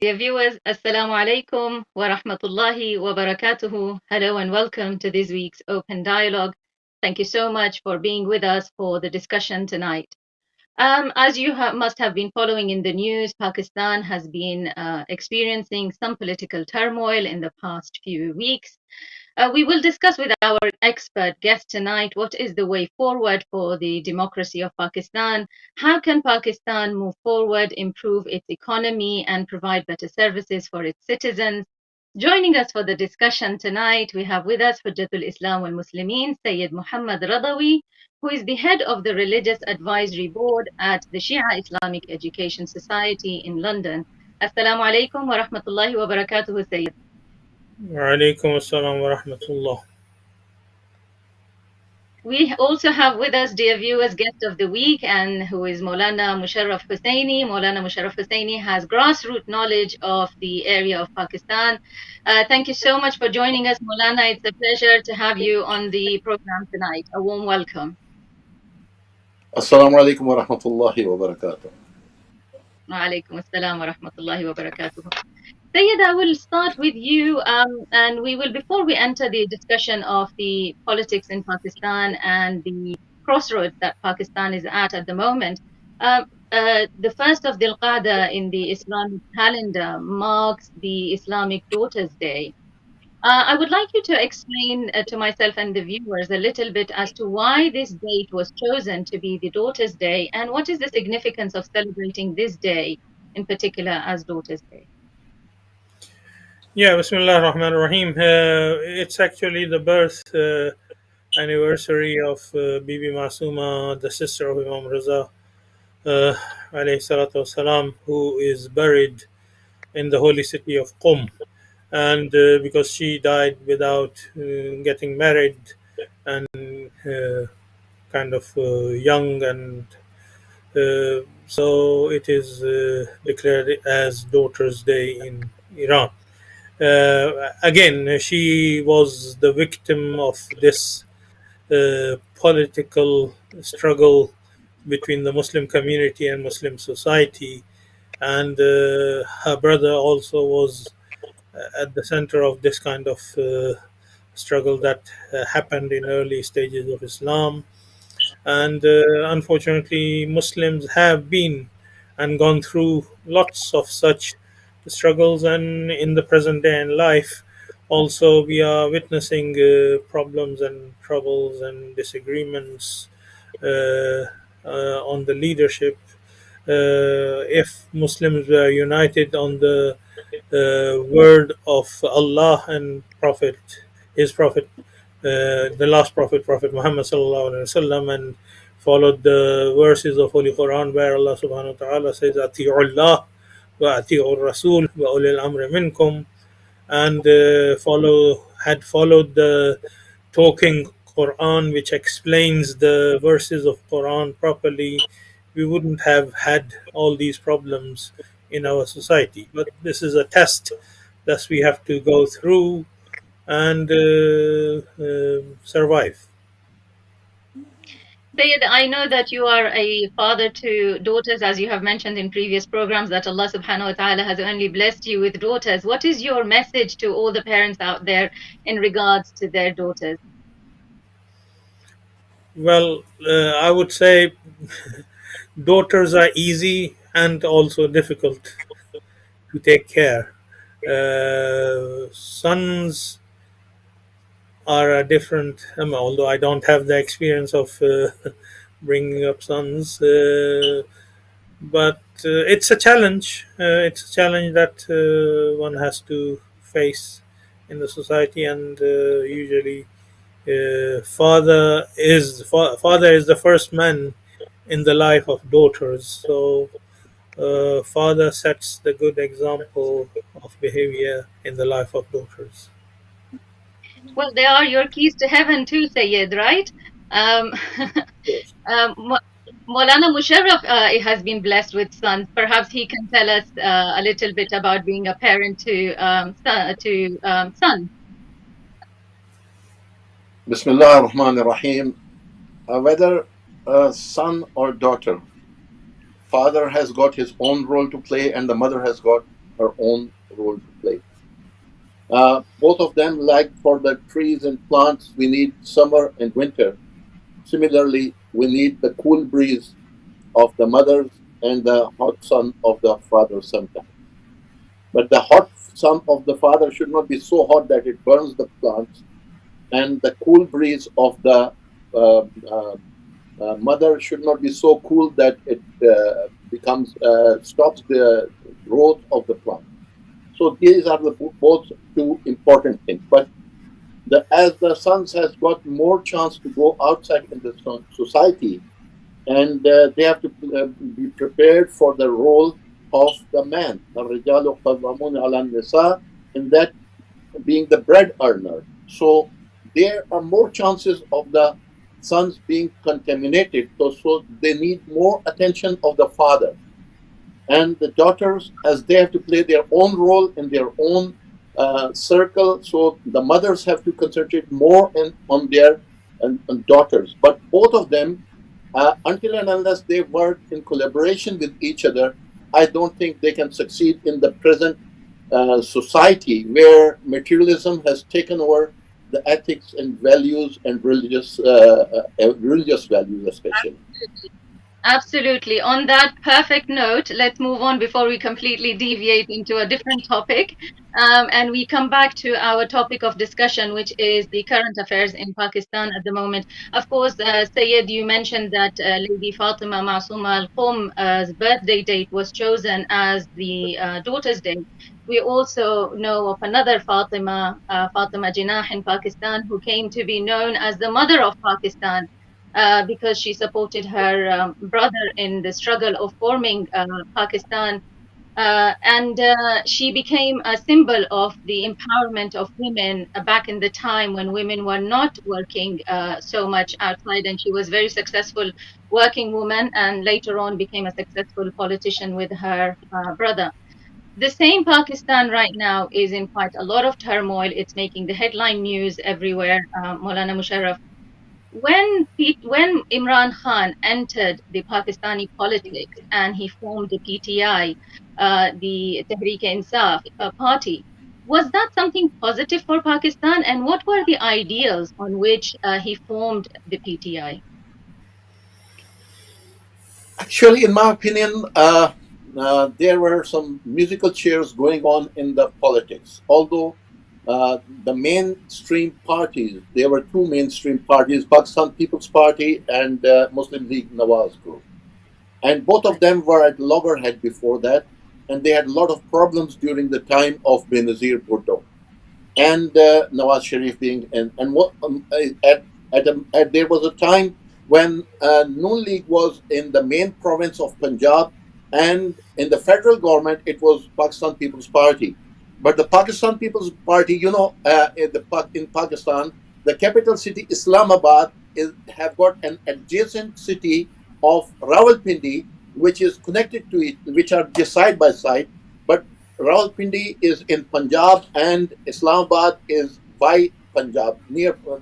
Dear viewers, Assalamu alaikum wa rahmatullahi wa barakatuhu. Hello and welcome to this week's Open Dialogue. Thank you so much for being with us for the discussion tonight. As you must have been following in the news, Pakistan has been experiencing some political turmoil in the past few weeks. We will discuss with our expert guest tonight what is the way forward for the democracy of Pakistan. How can Pakistan move forward, improve its economy, and provide better services for its citizens? Joining us for the discussion tonight, we have with us Hujjatul Islam wal Muslimin, Syed Mohammad Razavi, who is the head of the Religious Advisory Board at the Shia Islamic Education Society in London. Assalamu alaikum wa rahmatullahi wa barakatuhu, Syed. Walaikum assalam wa rahmatullah. We also have with us, dear viewers, guest of the week, and who is Molana Musharraf Hussaini. Molana Musharraf Hussaini has grassroots knowledge of the area of Pakistan. Thank you so much for joining us, Molana. It's a pleasure to have you on the program tonight. A warm welcome. Assalamu alaikum wa rahmatullahi wa barakatuh. Wa alaikum assalam wa rahmatullahi wa barakatuh. Syed, I will start with you, and we will, before we enter the discussion of the politics in Pakistan and the crossroads that Pakistan is at the moment, the first of Dhul Qa'dah in the Islamic calendar marks the Islamic Daughters' Day. I would like you to explain to myself and the viewers a little bit as to why this date was chosen to be the Daughters' Day, and what is the significance of celebrating this day in particular as Daughters' Day. Yeah, Bismillah ar-Rahman ar-Rahim. It's actually the birth anniversary of Bibi Masuma, the sister of Imam Raza, alayhi salatu wasalam, who is buried in the holy city of Qum. And because she died without getting married and kind of young, and so it is declared as Daughters' Day in Iran. Again, she was the victim of this political struggle between the Muslim community and Muslim society, and her brother also was at the center of this kind of struggle that happened in early stages of Islam. And unfortunately, Muslims have been and gone through lots of such struggles, and in the present day in life also we are witnessing problems and troubles and disagreements on the leadership. If Muslims were united on the word of Allah and Prophet, his Prophet, the last Prophet, Prophet Muhammad sallallahu alaihi wasallam, and followed the verses of Holy Quran where Allah subhanahu wa taala says, "Ati'ullah wa ati'ur Rasul wa ulil amri minkum," and had followed the talking Quran, which explains the verses of Quran properly, we wouldn't have had all these problems in our society. But this is a test that we have to go through and survive. Syed, I know that you are a father to daughters, as you have mentioned in previous programs, that Allah subhanahu wa ta'ala has only blessed you with daughters. What is your message to all the parents out there in regards to their daughters? Well, I would say daughters are easy and also difficult to take care. Sons are a different, although I don't have the experience of bringing up sons, but it's a challenge. It's a challenge that one has to face in the society, and usually father is the first man in the life of daughters. So father sets the good example of behavior in the life of daughters. Well, they are your keys to heaven too, Syed, right? Maulana Musharraf has been blessed with sons. Perhaps he can tell us a little bit about being a parent to son. Bismillah ar-Rahman ar-Rahim. Whether a son or daughter, father has got his own role to play and the mother has got her own role to play. Both of them, like for the trees and plants, we need summer and winter. Similarly, we need the cool breeze of the mothers and the hot sun of the father sometimes. But the hot sun of the father should not be so hot that it burns the plants, and the cool breeze of the uh, uh, mother should not be so cool that it becomes stops the growth of the plant. So these are the both two important things. But as the sons has got more chance to go outside in the society, and they have to be prepared for the role of the man. الرجال قوامون على النساء, in that being the bread earner. So there are more chances of the sons being contaminated. So they need more attention of the father. And the daughters, as they have to play their own role in their own circle, so the mothers have to concentrate more on their daughters. But both of them, until and unless they work in collaboration with each other, I don't think they can succeed in the present society where materialism has taken over the ethics and values and religious values especially. Absolutely. On that perfect note, let's move on before we completely deviate into a different topic. And we come back to our topic of discussion, which is the current affairs in Pakistan at the moment. Of course, Syed, you mentioned that Lady Fatima Masuma Al-Qum's birthday date was chosen as the daughter's day. We also know of another Fatima, Fatima Jinnah in Pakistan, who came to be known as the mother of Pakistan because she supported her brother in the struggle of forming Pakistan. And she became a symbol of the empowerment of women back in the time when women were not working so much outside. And she was very successful working woman, and later on became a successful politician with her brother. The same Pakistan right now is in quite a lot of turmoil. It's making the headline news everywhere. Maulana Musharraf, when Imran Khan entered the Pakistani politics and he formed the PTI, the Tehreek-e-Insaf party, was that something positive for Pakistan? And what were the ideals on which he formed the PTI? Actually, in my opinion, there were some musical chairs going on in the politics. Although the mainstream parties, there were two mainstream parties: Pakistan People's Party and Muslim League Nawaz Group, and both of them were at loggerhead before that, and they had a lot of problems during the time of Benazir Bhutto and Nawaz Sharif being and what there was a time when Noon League was in the main province of Punjab, and in the federal government it was Pakistan People's Party. But the Pakistan People's Party, in Pakistan, the capital city Islamabad have got an adjacent city of Rawalpindi, which is connected to it, which are just side by side. But Rawalpindi is in Punjab, and Islamabad is by Punjab,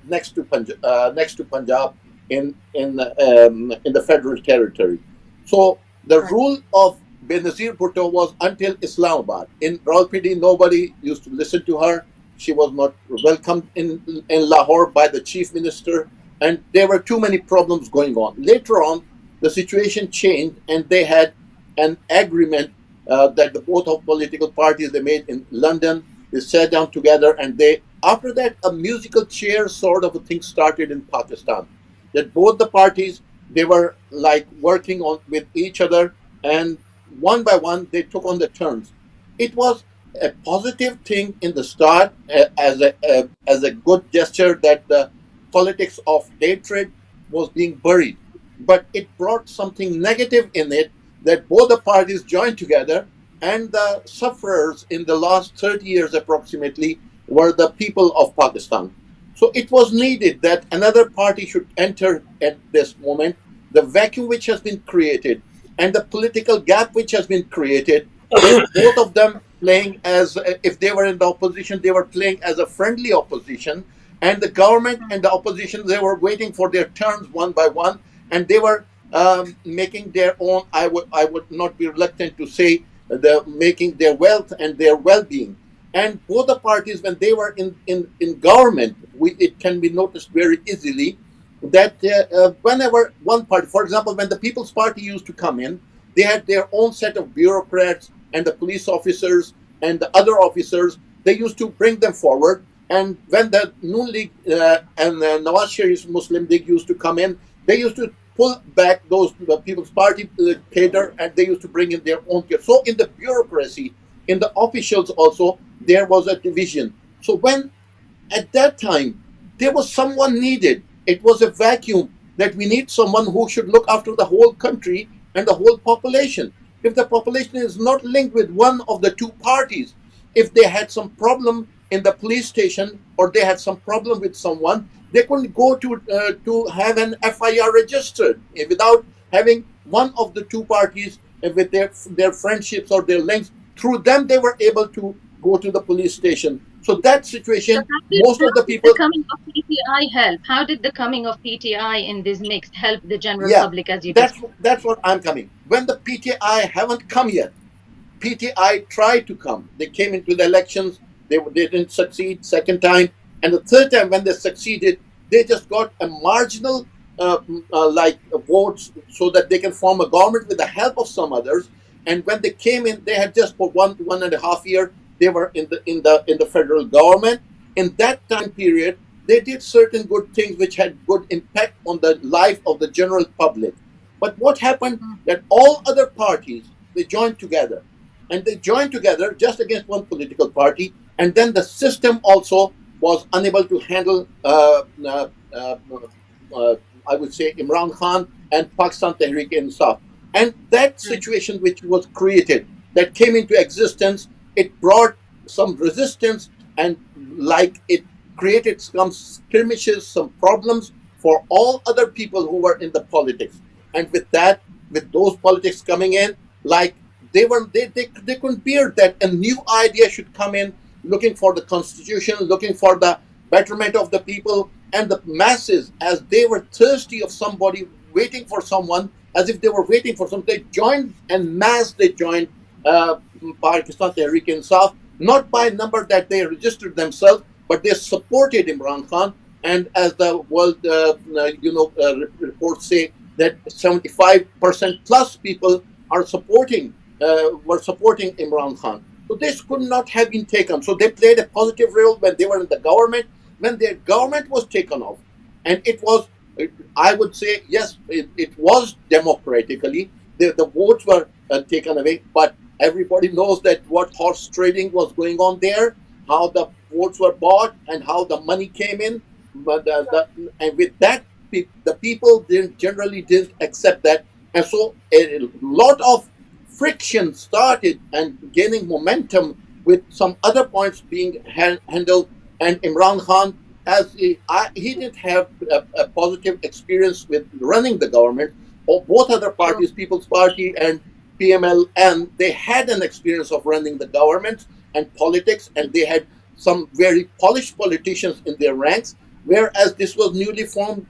next to Punjab in the federal territory. So the rule of Benazir Bhutto was until Islamabad. In Rawalpindi, nobody used to listen to her. She was not welcomed in Lahore by the chief minister, and there were too many problems going on. Later on, the situation changed, and they had an agreement that the both of political parties they made in London. They sat down together, and after that a musical chair sort of a thing started in Pakistan. That both the parties they were like working on with each other, and one by one they took on the turns. It was a positive thing in the start as a good gesture that the politics of hatred was being buried, but it brought something negative in it that both the parties joined together, and the sufferers in the last 30 years approximately were the people of Pakistan. So it was needed that another party should enter at this moment. The vacuum which has been created and the political gap which has been created, with both of them playing as if they were in the opposition, they were playing as a friendly opposition, and the government and the opposition they were waiting for their turns one by one, and they were making their own. I would not be reluctant to say making their wealth and their well-being. And both the parties, when they were in government, it can be noticed very easily that whenever one party, for example, when the People's Party used to come in, they had their own set of bureaucrats and the police officers and the other officers. They used to bring them forward. And when the Noon League and Nawaz Sharif's Muslim League used to come in, they used to pull back those People's Party cadre, and they used to bring in their own cadre. So in the bureaucracy, in the officials also, there was a division. So when at that time there was someone needed, it was a vacuum that we need someone who should look after the whole country and the whole population. If the population is not linked with one of the two parties, if they had some problem in the police station or they had some problem with someone, they couldn't go to have an FIR registered without having one of the two parties with their friendships or their links. Through them, they were able to go to the police station. So that So situation, how most of the did the people, coming of PTI help? How did the coming of PTI in this mix help the general yeah, public, as you that's described? that's what I'm coming. When the PTI haven't come yet, PTI tried to come. They came into the elections. They didn't succeed second time. And the third time, when they succeeded, they just got a marginal votes so that they can form a government with the help of some others. And when they came in, they had just for 1.5 years, they were in the federal government. In that time period, they did certain good things which had good impact on the life of the general public. But what happened that all other parties, they joined together, and they joined together just against one political party, and then the system also was unable to handle I would say Imran Khan and Pakistan Tehreek-e-Insaf. And that situation which was created, that came into existence, it brought some resistance, and like it created some skirmishes, some problems for all other people who were in the politics. And with that, with those politics coming in, like they couldn't bear that a new idea should come in, looking for the constitution, looking for the betterment of the people and the masses, as they were thirsty of somebody, waiting for someone, as if they were waiting for something. They joined en masse. They joined Pakistan Tehreek-e-Insaf, not by number that they registered themselves, but they supported Imran Khan. And as the world, reports say, that 75% plus people are were supporting Imran Khan. So this could not have been taken. So they played a positive role when they were in the government. When their government was taken off, and it was, I would say, yes, it was democratically, the votes were taken away, but everybody knows that what horse trading was going on there, how the votes were bought and how the money came in. But and with that, the people generally didn't accept that, and so a lot of friction started and gaining momentum with some other points being handled. And Imran Khan, as he didn't have a positive experience with running the government, or both other parties, People's Party and PMLN, they had an experience of running the government and politics, and they had some very polished politicians in their ranks, whereas this was newly formed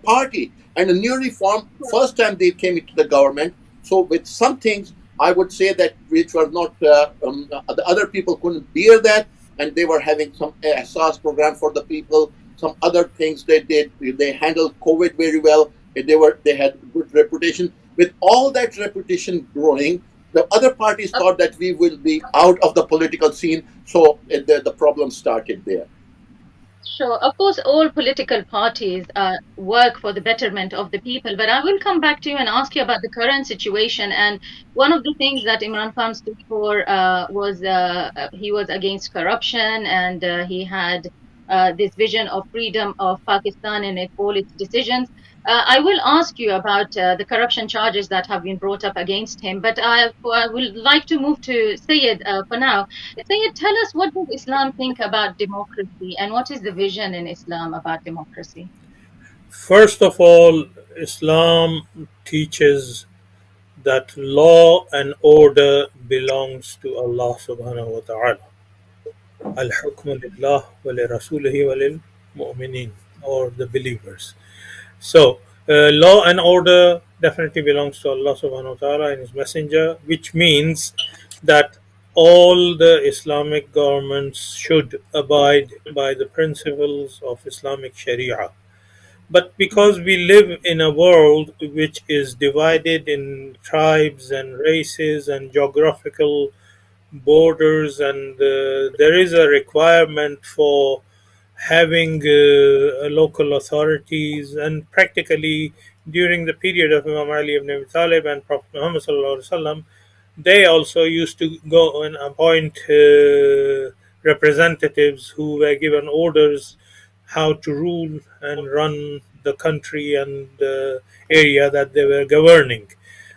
party, and a newly formed, first time they came into the government. So with some things, I would say that which were not, the other people couldn't bear that, and they were having some SARS program for the people, some other things they did. They handled COVID very well. They had good reputation. With all that reputation growing, the other parties thought that we will be out of the political scene. So the problem started there. Sure. Of course, all political parties work for the betterment of the people. But I will come back to you and ask you about the current situation. And one of the things that Imran Khan stood for was he was against corruption, and he had this vision of freedom of Pakistan in all its decisions. I will ask you about the corruption charges that have been brought up against him. But I would like to move to Syed for now. Sayed, tell us, what does Islam think about democracy, and what is the vision in Islam about democracy? First of all, Islam teaches that law and order belongs to Allah subhanahu wa ta'ala. Al-hukmu lillah wa li rasulihi wa lil mu'minin, or the believers. So Law and order definitely belongs to Allah subhanahu wa ta'ala and His Messenger, which means that all the Islamic governments should abide by the principles of Islamic Sharia. But because we live in a world which is divided in tribes and races and geographical borders, and there is a requirement for having local authorities, and practically during the period of Imam Ali ibn Abi Talib and Prophet Muhammad sallallahu alaihi wasallam, they also used to go and appoint representatives who were given orders how to rule and run the country and the area that they were governing.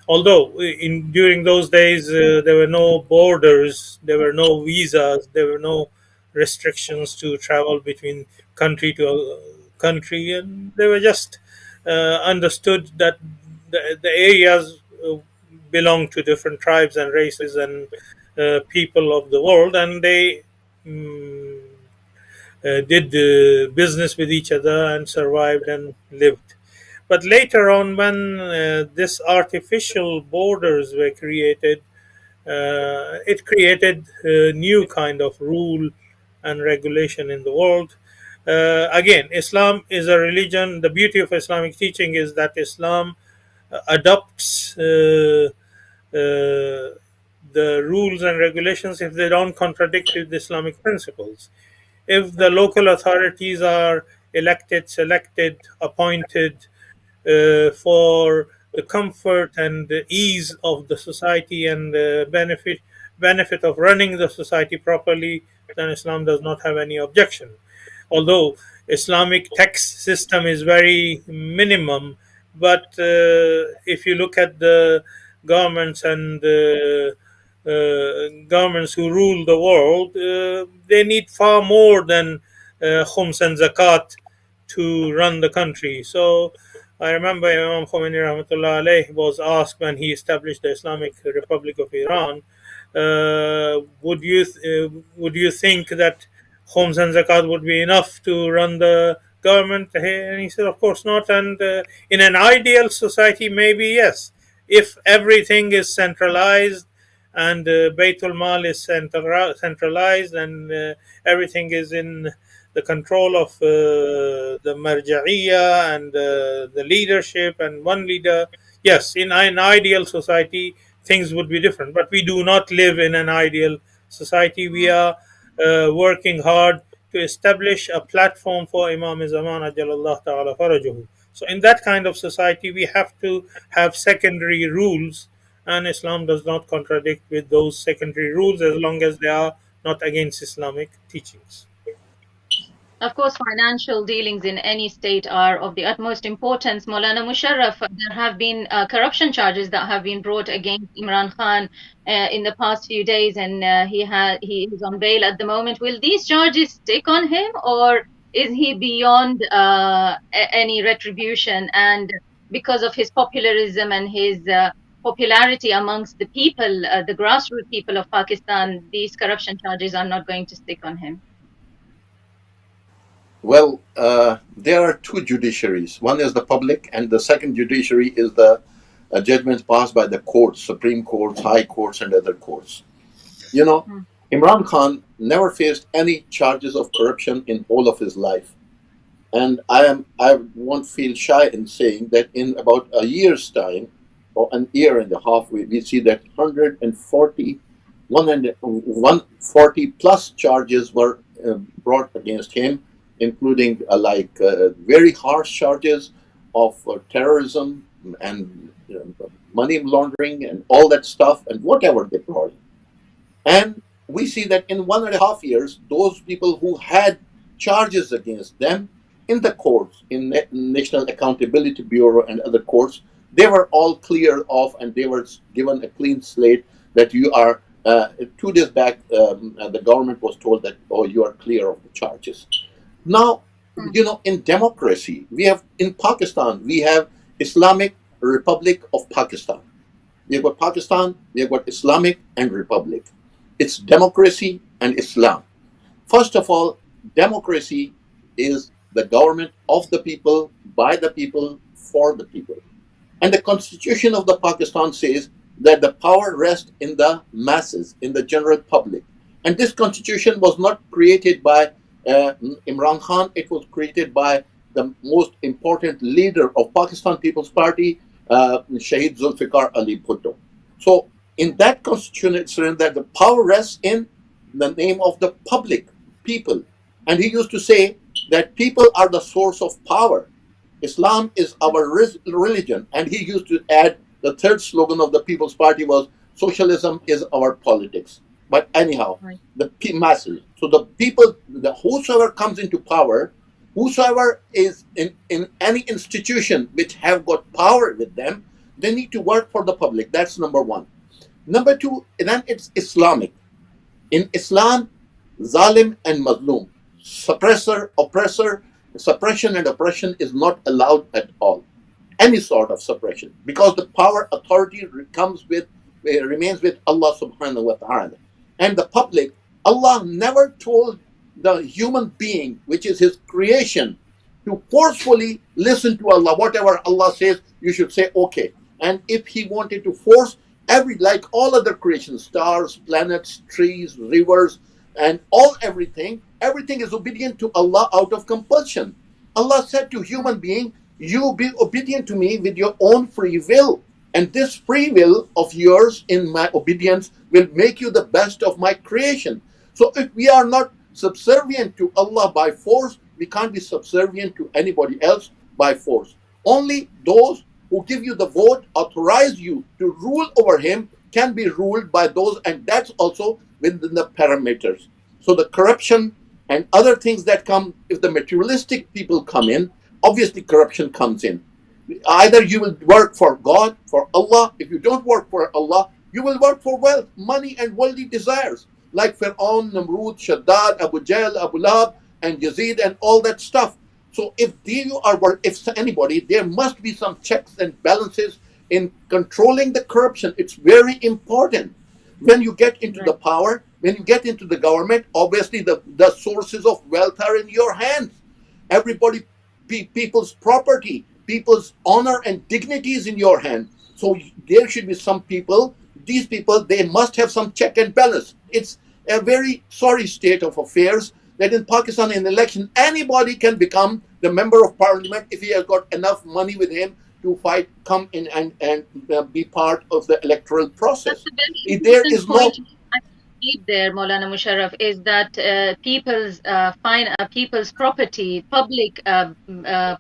Although in during those days there were no borders, there were no visas, there were no restrictions to travel between country to country, and they were just understood that the areas belong to different tribes and races and people of the world, and they mm, did business with each other and survived and lived. But later on, when this artificial borders were created, it created a new kind of rule and regulation in the world. Again, Islam is a religion. The beauty of Islamic teaching is that Islam adopts the rules and regulations if they don't contradict with Islamic principles. If the local authorities are elected, selected, appointed for the comfort and the ease of the society and the benefit of running the society properly, then Islam does not have any objection. Although Islamic tax system is very minimum, but if you look at the governments and governments who rule the world, they need far more than khums and zakat to run the country. So I remember Imam Khomeini rahmatullah alayh was asked when he established the Islamic Republic of Iran, would you think that khums and zakat would be enough to run the government? And he said, of course not. And in an ideal society, maybe yes, if everything is centralized and Baitul Mal is centralized and everything is in the control of the marja'iyya and the leadership and one leader. Yes, in an ideal society, things would be different. But we do not live in an ideal society. We are working hard to establish a platform for Imam Zaman Ajalallah Ta'ala Farajuhu. So, in that kind of society, we have to have secondary rules, and Islam does not contradict with those secondary rules as long as they are not against Islamic teachings. Of course, financial dealings in any state are of the utmost importance. Molana Musharraf, there have been corruption charges that have been brought against Imran Khan in the past few days, and he is on bail at the moment. Will these charges stick on him, or is he beyond any retribution? And because of his popularism and his popularity amongst the people, the grassroots people of Pakistan, these corruption charges are not going to stick on him. Well, there are two judiciaries. One is the public, and the second judiciary is the judgments passed by the courts, Supreme Courts, High Courts, and other courts. You know, Imran Khan never faced any charges of corruption in all of his life. And I won't feel shy in saying that in about a year's time, or an year and a half, we see that 140 plus charges were brought against him, including very harsh charges of terrorism and money laundering and all that stuff and whatever they brought. And we see that in 1.5 years, those people who had charges against them in the courts, in National Accountability Bureau and other courts, they were all cleared off and they were given a clean slate that you are, 2 days back, the government was told that, oh, you are clear of the charges. Now, in democracy, in Pakistan, we have Islamic Republic of Pakistan. We have got Pakistan, we have got Islamic and Republic. It's democracy and Islam. First of all, democracy is the government of the people, by the people, for the people. And the constitution of the Pakistan says that the power rests in the masses, in the general public. And this constitution was not created by Imran Khan, it was created by the most important leader of Pakistan People's Party, Shahid Zulfikar Ali Bhutto. So in that constitution, it's written that the power rests in the name of the public, people. And he used to say that people are the source of power. Islam is our religion. And he used to add the third slogan of the People's Party was socialism is our politics. But anyhow, Right. the masses. So the people, whosoever comes into power, whosoever is in any institution which have got power with them, they need to work for the public. That's number one. Number two, then it's Islamic. In Islam, zalim and mazlum, suppressor, oppressor, suppression and oppression is not allowed at all. Any sort of suppression, because the power authority remains with Allah subhanahu wa ta'ala. And the public, Allah never told the human being, which is his creation, to forcefully listen to Allah. Whatever Allah says, you should say okay. And if he wanted to force like all other creations, stars, planets, trees, rivers, and everything is obedient to Allah out of compulsion. Allah said to human being, you be obedient to me with your own free will. And this free will of yours in my obedience will make you the best of my creation. So if we are not subservient to Allah by force, we can't be subservient to anybody else by force. Only those who give you the vote, authorize you to rule over him, can be ruled by those, and that's also within the parameters. So the corruption and other things that come, if the materialistic people come in, obviously corruption comes in. Either you will work for God, for Allah. If you don't work for Allah, you will work for wealth, money, and worldly desires, like Fir'aun, Namrud, Shaddad, Abu Jahl, Abu Lahab, and Yazid, and all that stuff. So if anybody, there must be some checks and balances in controlling the corruption. It's very important. When you get into the power, when you get into the government, obviously the sources of wealth are in your hands. Everybody, people's property, people's honor and dignity is in your hand. So there should be some people, these people, they must have some check and balance. It's a very sorry state of affairs that in Pakistan, in election, anybody can become the member of parliament if he has got enough money with him to come in and be part of the electoral process. That's a very If there important is no point I made there, Maulana Musharraf, is that people's property, public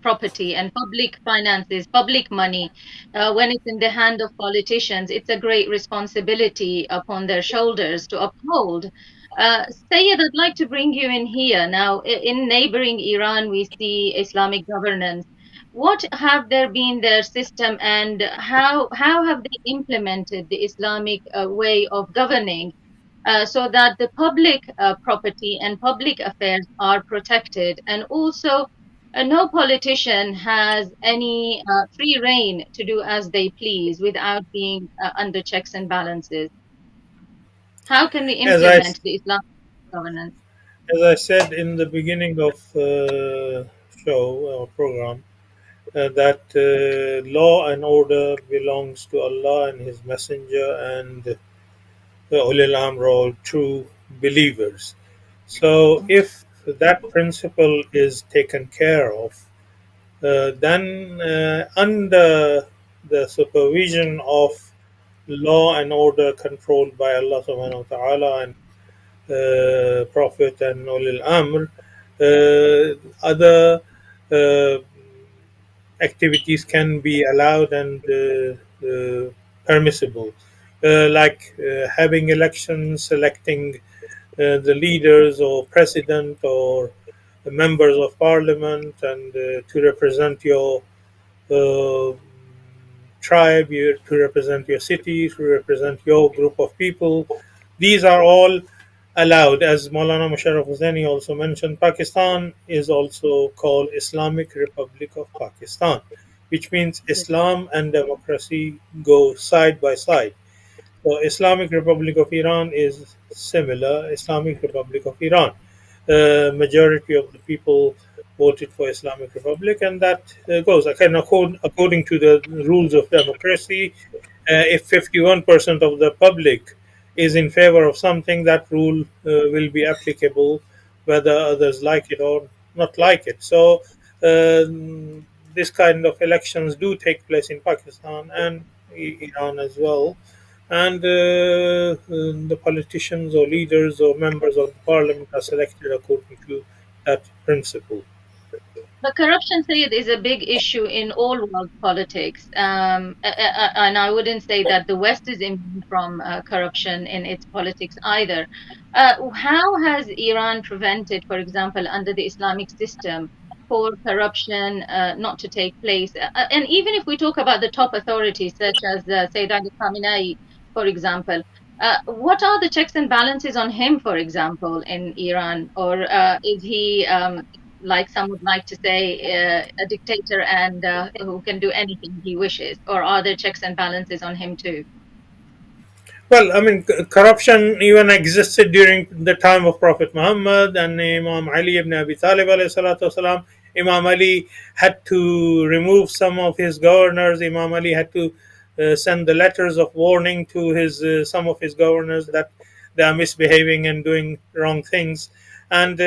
property and public finances, public money, when it's in the hand of politicians, it's a great responsibility upon their shoulders to uphold. Syed, I'd like to bring you in here. Now, in neighboring Iran, we see Islamic governance. What have there been their system, and how have they implemented the Islamic way of governing so that the public property and public affairs are protected, and also no politician has any free reign to do as they please without being under checks and balances? How can we As I implement the Islamic governance? as I said in the beginning of show or program, that law and order belongs to Allah and His Messenger and the Ulema or true believers. So if that principle is taken care of, then under the supervision of law and order controlled by Allah subhanahu wa ta'ala and Prophet and Ulil Amr, other uh, activities can be allowed and permissible, like having elections, selecting the leaders or president or the members of parliament, and to represent your uh, tribe, to represent your city, to represent your group of people. These are all allowed. As Maulana Musharraf Hussaini also mentioned, Pakistan is also called Islamic Republic of Pakistan, which means Islam and democracy go side by side. So Islamic Republic of Iran is similar, Islamic Republic of Iran. majority of the people voted for Islamic Republic, and that goes. Again, according to the rules of democracy, if 51% of the public is in favor of something, that rule will be applicable, whether others like it or not like it. So, this kind of elections do take place in Pakistan and Iran as well. And the politicians or leaders or members of the parliament are selected according to that principle. But corruption, Sayed, is a big issue in all world politics. And I wouldn't say that the West is immune from corruption in its politics either. How has Iran prevented, for example, under the Islamic system, for corruption not to take place? And even if we talk about the top authorities, such as Sayyid Ali Khamenei, for example, what are the checks and balances on him, for example, in Iran? Or is he like some would like to say, a dictator and who can do anything he wishes? Or are there checks and balances on him too? Well, I mean, corruption even existed during the time of Prophet Muhammad and Imam Ali ibn Abi Talib alayhi salatu wasalam. Imam Ali had to remove some of his governors. Imam Ali had to send the letters of warning to his some of his governors that they are misbehaving and doing wrong things. And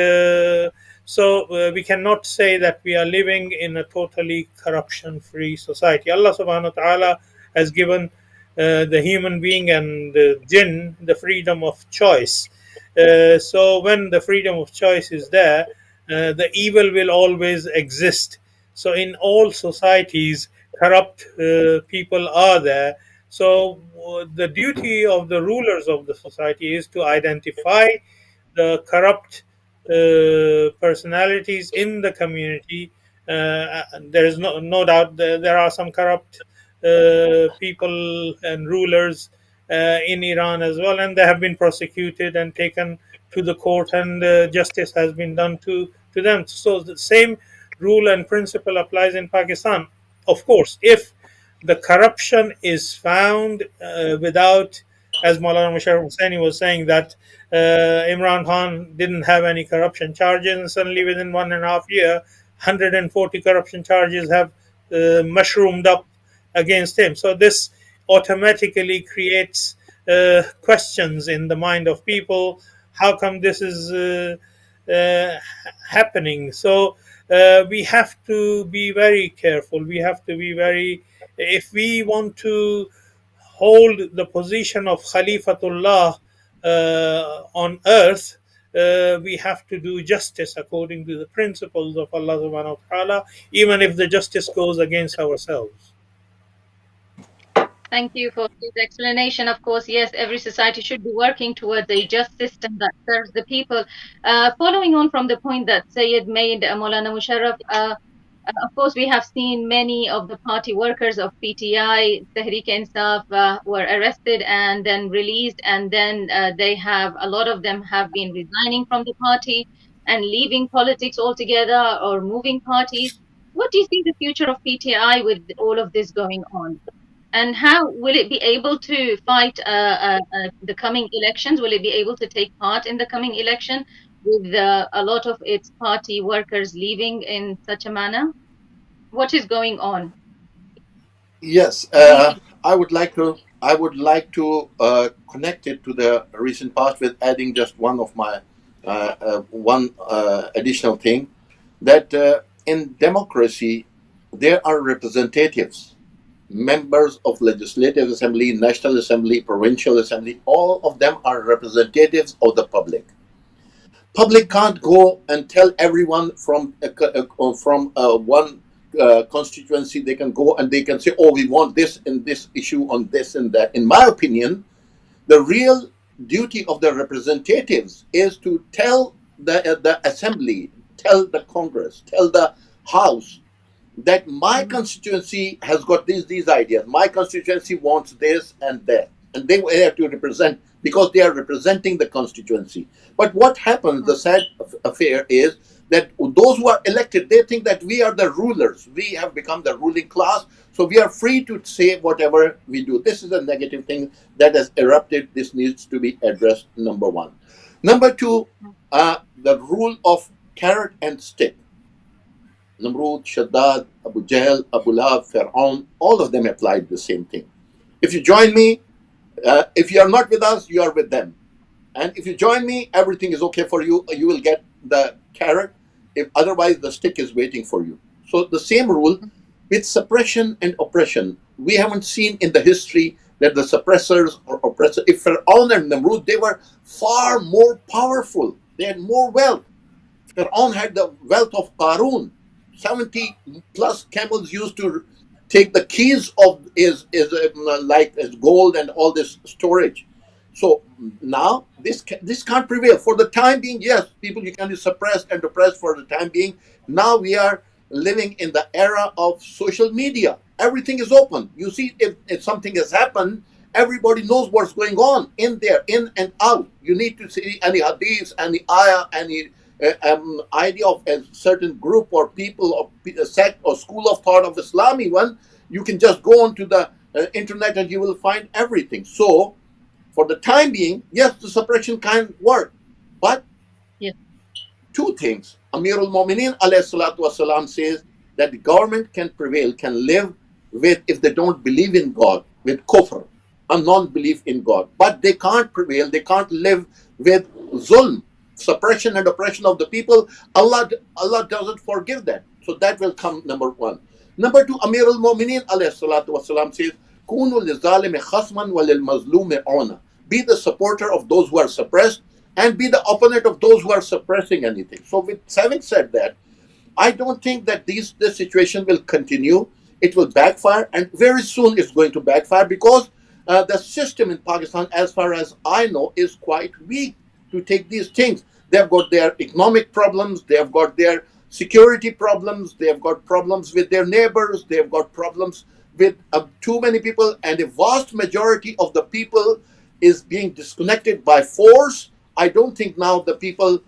we cannot say that we are living in a totally corruption-free society. Allah subhanahu wa ta'ala has given the human being and the jinn the freedom of choice. So when the freedom of choice is there, the evil will always exist. So in all societies, corrupt people are there. So the duty of the rulers of the society is to identify the corrupt personalities in the community. There is no doubt there are some corrupt people and rulers in Iran as well, and they have been prosecuted and taken to the court, and justice has been done to them. So the same rule and principle applies in Pakistan. Of course, if the corruption is found without, as Maulana Musharraf Hussaini was saying, that Imran Khan didn't have any corruption charges, and suddenly within 1.5 years, 140 corruption charges have mushroomed up against him. So this automatically creates questions in the mind of people. How come this is happening? So we have to be very careful. We have to be very, if we want to hold the position of Khalifatullah on earth, we have to do justice according to the principles of Allah subhanahu wa ta'ala, even if the justice goes against ourselves. Thank you for this explanation. Of course, yes, every society should be working towards a just system that serves the people. Following on from the point that Syed made, Maulana Musharraf, of course, we have seen many of the party workers of PTI, Tehreek-e-Insaf, were arrested and then released, and then a lot of them have been resigning from the party and leaving politics altogether or moving parties. What do you see the future of PTI with all of this going on? And how will it be able to fight the coming elections? Will it be able to take part in the coming election with a lot of its party workers leaving in such a manner? What is going on? Yes, I would like to. Connect it to the recent past with adding just one of my one additional thing, that in democracy there are representatives, members of legislative assembly, national assembly, provincial assembly. All of them are representatives of the public. Public can't go and tell everyone from one constituency. They can go and they can say, "Oh, we want this and this issue on this and that." In my opinion, the real duty of the representatives is to tell the assembly, tell the Congress, tell the House that my constituency has got these ideas. My constituency wants this and that, and they have to represent, because they are representing the constituency. But what happens, the sad affair is that those who are elected, they think that we are the rulers. We have become the ruling class, so we are free to say whatever we do. This is a negative thing that has erupted. This needs to be addressed, number one. Number two, the rule of carrot and stick. Namrud, Shaddad, Abu Jahl, Abu Lahab, Fir'aun, all of them applied the same thing. If you join me, if you are not with us, you are with them. And if you join me, everything is okay for you. You will get the carrot. If otherwise, the stick is waiting for you. So the same rule with suppression and oppression. We haven't seen in the history that the suppressors or oppressors, if Fir'aun and Namrud, they were far more powerful. They had more wealth. Fir'aun had the wealth of Qarun. 70 plus camels used to take the keys of his like his gold and all this storage. So now this can't prevail for the time being. Yes, people, you can be suppressed and oppressed for the time being. Now we are living in the era of social media. Everything is open. You see, if something has happened, everybody knows what's going on in there, in and out. You need to see any hadiths, any ayah, any idea of a certain group or people or a sect or school of thought of Islam even, you can just go onto the internet and you will find everything. So for the time being, yes, the suppression can work, but Yeah. two things. Amir al-Mu'mineen alayhi salatu wasalam says that the government can prevail, can live with, if they don't believe in God, with kufr, a non-belief in God. But they can't prevail, they can't live with zulm, suppression and oppression of the people. Allah doesn't forgive that. So that will come, number one. Number two, Amir al-Mu'mineen alayhi salatu wasalam says, Kunu lizalimi khasman wa lil mazlumi ona. Be the supporter of those who are suppressed and be the opponent of those who are suppressing anything. So with having said that, I don't think that this situation will continue. It will backfire, and very soon it's going to backfire because the system in Pakistan, as far as I know, is quite weak to take these things. They've got their economic problems, they've got their security problems, they've got problems with their neighbors, they've got problems with too many people, and a vast majority of the people is being disconnected by force. I don't think now the people,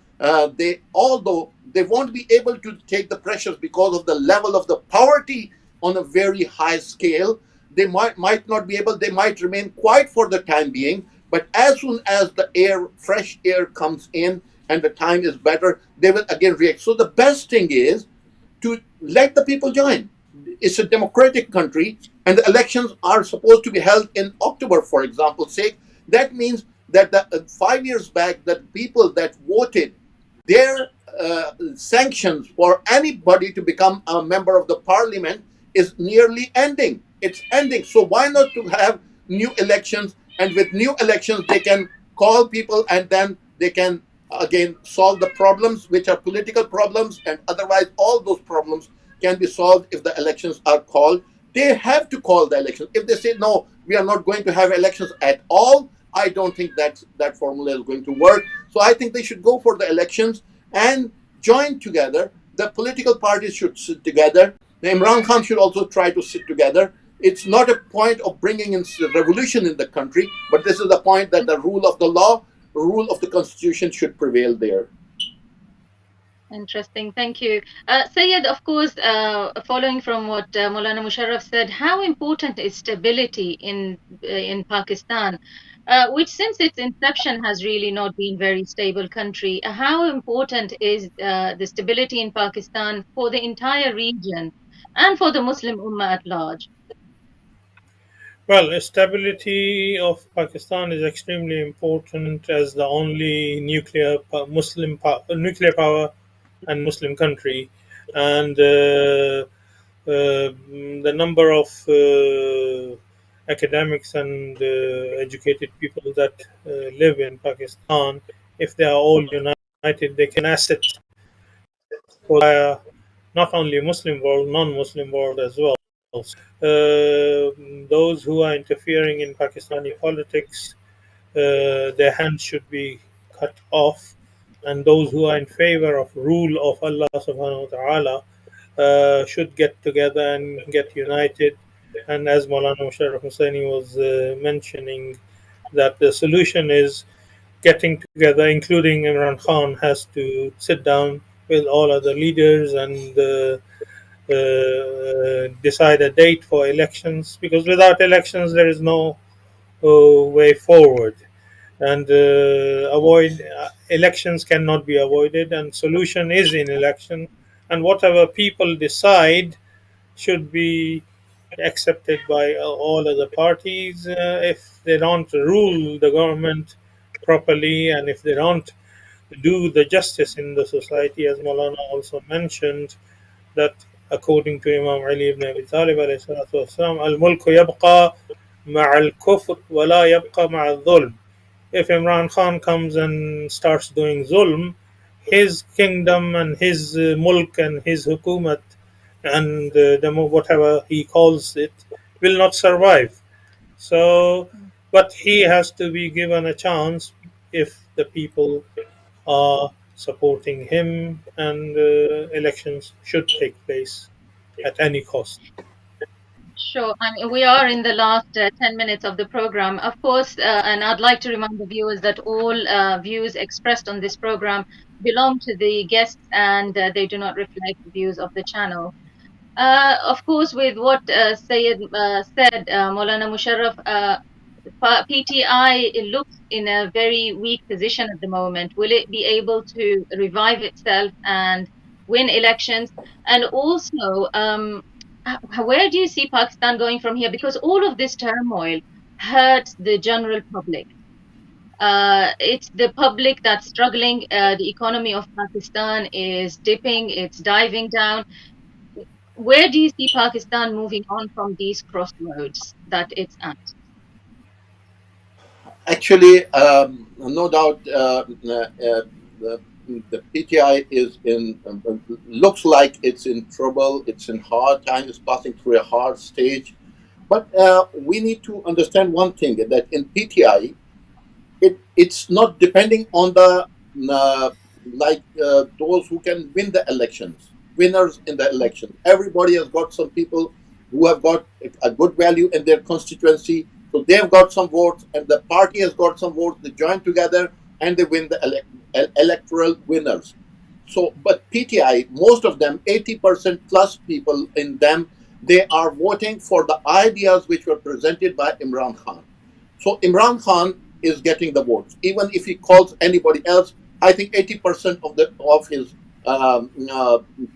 although they won't be able to take the pressures because of the level of the poverty on a very high scale, they might not be able, they might remain quiet for the time being, but as soon as the air, fresh air comes in and the time is better, they will again react. So the best thing is to let the people join. It's a democratic country, and the elections are supposed to be held in October, for example, sake. That means that 5 years back, that people that voted, their sanctions for anybody to become a member of the parliament is nearly ending. It's ending. So why not to have new elections? And with new elections, they can call people, and then they can again solve the problems, which are political problems, and otherwise all those problems can be solved if the elections are called. They have to call the elections. If they say, no, we are not going to have elections at all, I don't think that formula is going to work. So I think they should go for the elections and join together. The political parties should sit together. The Imran Khan should also try to sit together. It's not a point of bringing in revolution in the country, but this is the point that the rule of the law, rule of the constitution should prevail there. Interesting. Thank you. Syed, of course, following from what Maulana Musharraf said, how important is stability in Pakistan, which since its inception has really not been very stable country. How important is the stability in Pakistan for the entire region and for the Muslim Ummah at large? Well, stability of Pakistan is extremely important as the only nuclear power and Muslim country, and the number of academics and educated people that live in Pakistan, if they are all united, they can asset for not only Muslim world, non-Muslim world as well. Those who are interfering in Pakistani politics, their hands should be cut off, and those who are in favor of rule of Allah subhanahu wa ta'ala should get together and get united. And as Maulana Musharraf Hussaini was mentioning, that the solution is getting together, including Imran Khan has to sit down with all other leaders and decide a date for elections, because without elections there is no way forward. and avoid elections cannot be avoided, and solution is in election, and whatever people decide should be accepted by all other parties. If they don't rule the government properly, and if they don't do the justice in the society, as Molana also mentioned, that according to Imam Ali ibn Abi Talib alayhi salatu wasalam, al-mulku yabqa ma'al kufr wa la yabqa ma'al dhulm. If Imran Khan comes and starts doing zulm, his kingdom and his mulk and his hukumat and whatever he calls it will not survive. So, but he has to be given a chance if the people are supporting him, and elections should take place at any cost. Sure. I mean, we are in the last 10 minutes of the program, of course, and I'd like to remind the viewers that all views expressed on this program belong to the guests and they do not reflect the views of the channel. Of course, with what Syed said, Maulana Musharraf, PTI it looks in a very weak position at the moment. Will it be able to revive itself and win elections? And also, where do you see Pakistan going from here? Because all of this turmoil hurts the general public. It's the public that's struggling. The economy of Pakistan is dipping, it's diving down. Where do you see Pakistan moving on from these crossroads that it's at? Actually, no doubt, the, the PTI is in, looks like it's in trouble. It's in hard times. It's passing through a hard stage. But we need to understand one thing, that in PTI, it's not depending on the those who can win the elections, winners in the election. Everybody has got some people who have got a good value in their constituency, so they've got some votes, and the party has got some votes. They join together and they win the electoral winners. So, but PTI, most of them, 80% plus people in them, they are voting for the ideas which were presented by Imran Khan. So Imran Khan is getting the votes. Even if he calls anybody else, I think 80% of his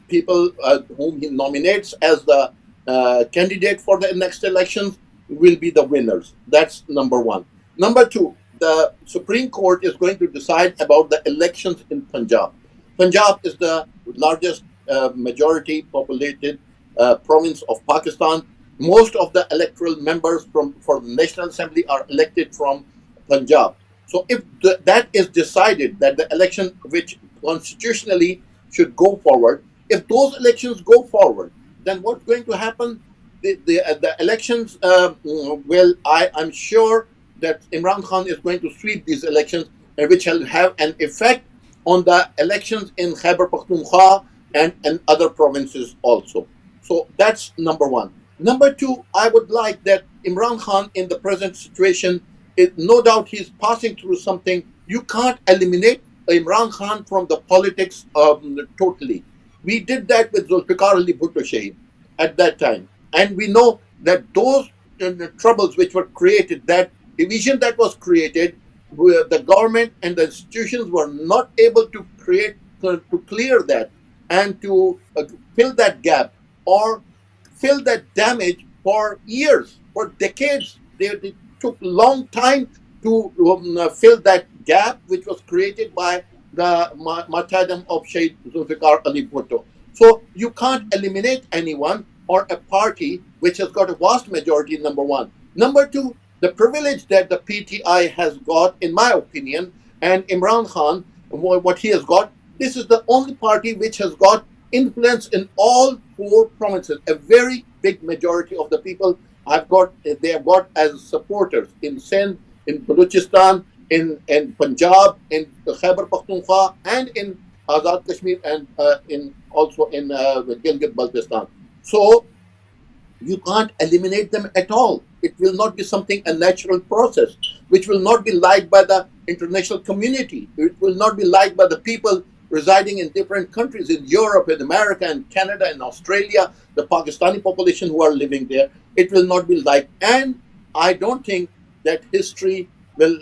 people whom he nominates as the candidate for the next elections will be the winners. That's number one. Number two, the Supreme Court is going to decide about the elections in Punjab. Punjab is the largest majority populated province of Pakistan. Most of the electoral members for the National Assembly are elected from Punjab. So if that is decided, that the election which constitutionally should go forward, if those elections go forward, then what's going to happen? The elections will, I'm sure that Imran Khan is going to sweep these elections, which will have an effect on the elections in Khyber Pakhtunkhwa and other provinces also. So that's number one. Number two, I would like that Imran Khan in the present situation, no doubt he's passing through something. You can't eliminate Imran Khan from the politics totally. We did that with Zulfikar Ali Bhutto Shaheed at that time. And we know that those troubles which were created, that division that was created, the government and the institutions were not able to create, to clear that and to fill that gap or fill that damage for years, for decades. They took long time to fill that gap which was created by the martyrdom of Shaykh Zulfikar Ali Bhutto. So you can't eliminate anyone or a party which has got a vast majority, number one. Number two, the privilege that the PTI has got, in my opinion, and Imran Khan, what he has got, this is the only party which has got influence in all four provinces. A very big majority of the people they have got as supporters in Sindh, in Balochistan, in Punjab, in Khyber Pakhtunkhwa, and in Azad Kashmir, and also in Gilgit-Baltistan. So you can't eliminate them at all. It will not be something, a natural process, which will not be liked by the international community. It will not be liked by the people residing in different countries, in Europe, in America, and Canada, and Australia, the Pakistani population who are living there. It will not be liked. And I don't think that history will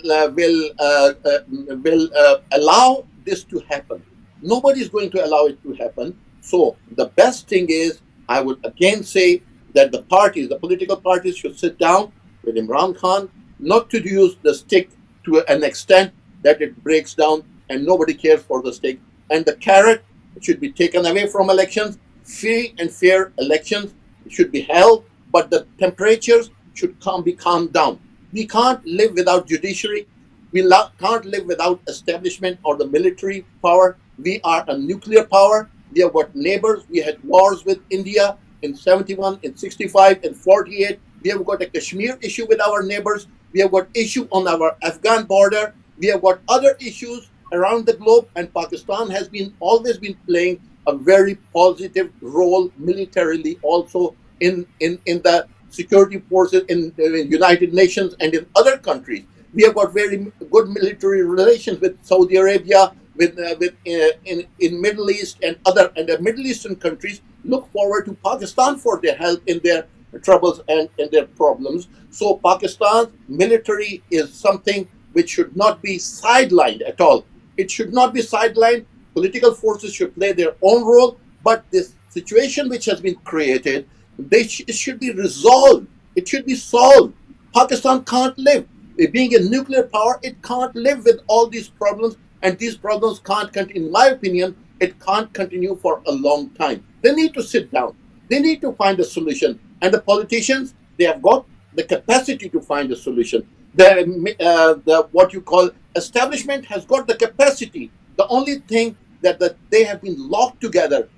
allow this to happen. Nobody is going to allow it to happen. So the best thing is, I would again say that the parties, the political parties, should sit down with Imran Khan, not to use the stick to an extent that it breaks down and nobody cares for the stick. And the carrot should be taken away from elections. Free and fair elections should be held, but the temperatures should be calmed down. We can't live without judiciary. We can't live without establishment or the military power. We are a nuclear power. We have got neighbors. We had wars with India in 71, in 65, in 48. We have got a Kashmir issue with our neighbors. We have got issue on our Afghan border. We have got other issues around the globe, and Pakistan has always been playing a very positive role militarily, also in the security forces in the United Nations and in other countries. We have got very good military relations with Saudi Arabia, in Middle East and the Middle Eastern countries look forward to Pakistan for their help in their troubles and in their problems. So Pakistan's military is something which should not be sidelined at all. It should not be sidelined. Political forces should play their own role, but this situation which has been created, it should be resolved. It should be solved. Pakistan can't live. Being a nuclear power, it can't live with all these problems, and these problems can't continue. In my opinion, it can't continue for a long time. They need to sit down. They need to find a solution. And the politicians, they have got the capacity to find a solution. The what you call establishment has got the capacity. The only thing that they have been locked together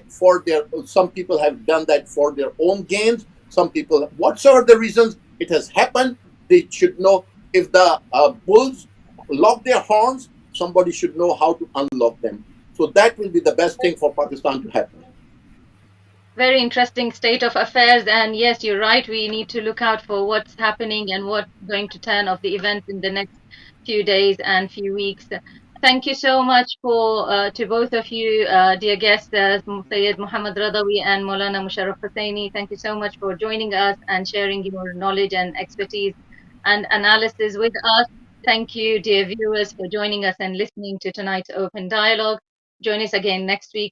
for their. Some people have done that for their own gains. Some people, whatsoever the reasons, it has happened. They should know if the bulls lock their horns, somebody should know how to unlock them. So that will be the best thing for Pakistan to happen. Very interesting state of affairs, and yes, you're right, we need to look out for what's happening and what's going to turn of the events in the next few days and few weeks. Thank you so much to both of you, dear guests, Syed Mohammad Razavi and Maulana Musharraf Hussaini. Thank you so much for joining us and sharing your knowledge and expertise and analysis with us. Thank you, dear viewers, for joining us and listening to tonight's open dialogue. Join us again next week